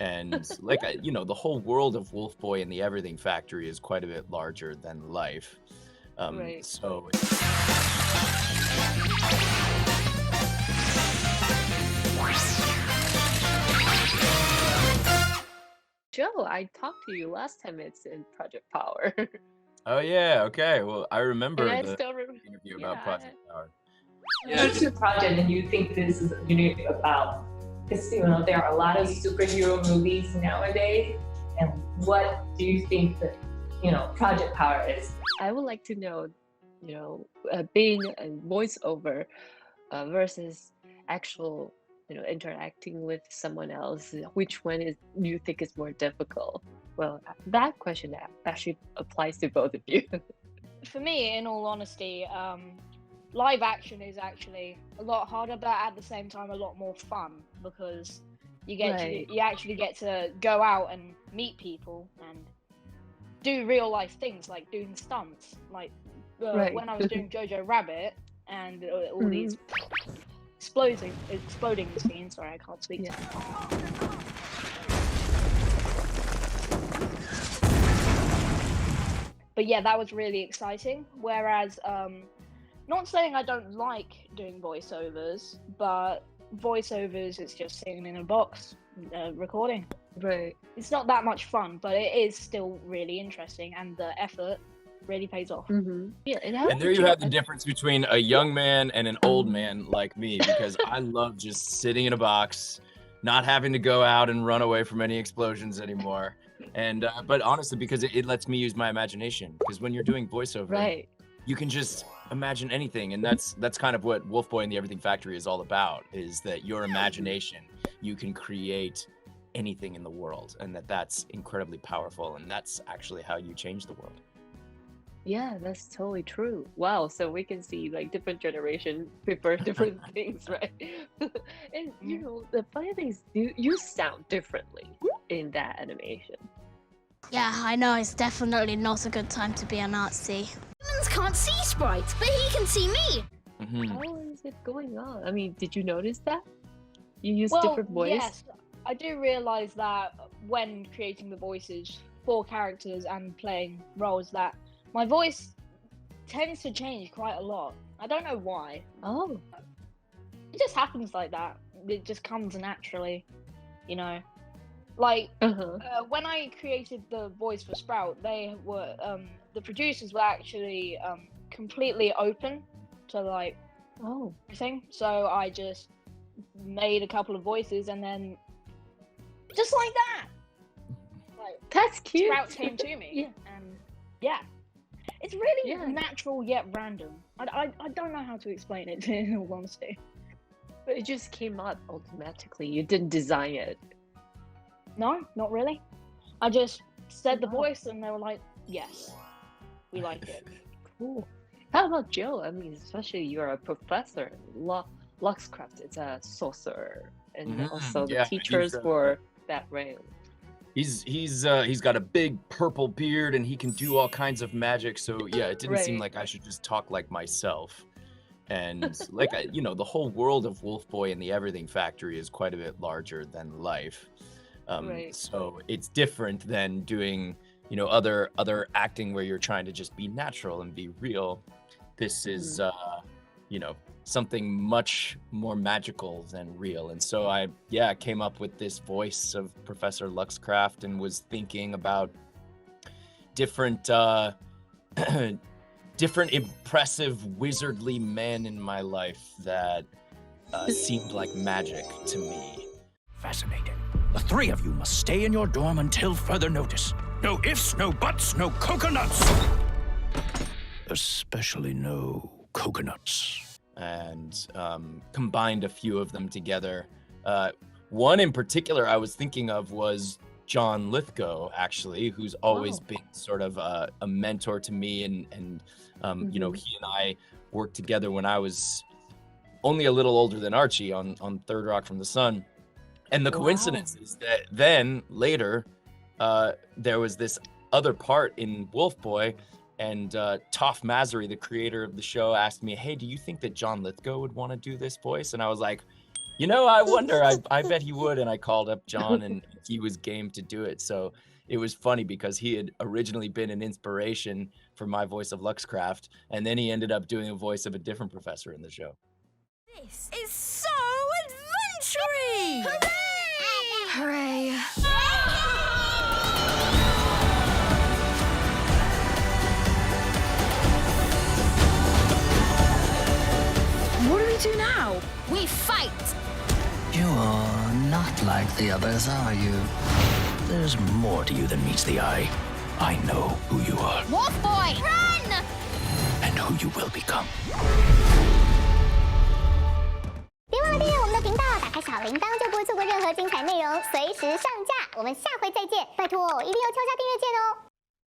And like, the whole world of Wolf Boy and the Everything Factory is quite a bit larger than life. Right. So Joe, I talked to you last time it's in Project Power. oh yeah, okay. Well, I remember And I the still remember. interview about Project Power. What's your project and you think this is unique about? Because there are a lot of superhero movies nowadays, and what do you think that Project Power is? I would like to know, being a voiceover versus actual, interacting with someone else. Which one you think is more difficult? Well, that question actually applies to both of you. For me, in all honesty, live action is actually a lot harder, but at the same time a lot more fun, because you actually get to go out and meet people and do real life things, like doing stunts, like when I was doing Jojo Rabbit and all these exploding scenes. Sorry, I can't speak. Yeah. But yeah, that was really exciting. Whereas, not saying I don't like doing voiceovers, but voiceovers, it's just sitting in a box, recording. Right. It's not that much fun, but it is still really interesting, and the effort really pays off. Mm-hmm. Yeah, And there you have the difference between a young man and an old man like me, because I love just sitting in a box, not having to go out and run away from any explosions anymore. And but honestly, because it lets me use my imagination, because when you're doing voiceover, right, you can just imagine anything, and that's kind of what Wolf Boy and the Everything Factory is all about, is that your imagination, you can create anything in the world, and that's incredibly powerful, and that's actually how you change the world. Yeah, that's totally true. Wow, so we can see like different generations prefer different things, right? And the funny thing is, you sound differently in that animation. Yeah, I know, it's definitely not a good time to be a Nazi. Humans can't see sprites, but he can see me! Mm-hmm. How is it going on? I mean, did you notice that? You use different voice? Yes, I do realize that when creating the voices for characters and playing roles, that my voice tends to change quite a lot. I don't know why. Oh. It just happens like that. It just comes naturally, Like, when I created the voice for Sprout, they were, the producers were actually completely open to, like, everything. So I just made a couple of voices, and then, just like that, like, that's cute. Sprout came to me. And, yeah. It's really natural yet random. I don't know how to explain it, in all honesty. But it just came up automatically. You didn't design it. No, not really. I just said the voice, and they were like, yes, we like it. Cool. How about Joe? I mean, especially you're a professor. Luxcraft is a sorcerer, and also the teachers for that realm. He's got a big purple beard, and he can do all kinds of magic. So yeah, it didn't seem like I should just talk like myself. And like the whole world of Wolf Boy and the Everything Factory is quite a bit larger than life. So it's different than doing other acting where you're trying to just be natural and be real. This is something much more magical than real. And so I came up with this voice of Professor Luxcraft, and was thinking about different different impressive wizardly men in my life that seemed like magic to me. Fascinating. The three of you must stay in your dorm until further notice. No ifs, no buts, no coconuts. Especially no coconuts. And combined a few of them together. One in particular I was thinking of was John Lithgow, actually, who's always been sort of a mentor to me, and he and I worked together when I was only a little older than Archie on Third Rock from the Sun. And the coincidence is that then later there was this other part in Wolf Boy, and Toph Massery, the creator of the show, asked me, hey, do you think that John Lithgow would want to do this voice? And I was like, You know, I wonder. I bet he would. And I called up John, and he was game to do it. So it was funny because he had originally been an inspiration for my voice of Luxcraft, and then he ended up doing a voice of a different professor in the show. This is so adventure-y! Hooray! What do we do now? We fight! You are not like the others, are you? There's more to you than meets the eye. I know who you are. Wolf Boy, run! And who you will become. 别忘了订阅我们的频道，打开小铃铛就不会错过任何精彩内容，随时上架。我们下回再见，拜托一定要敲下订阅键哦。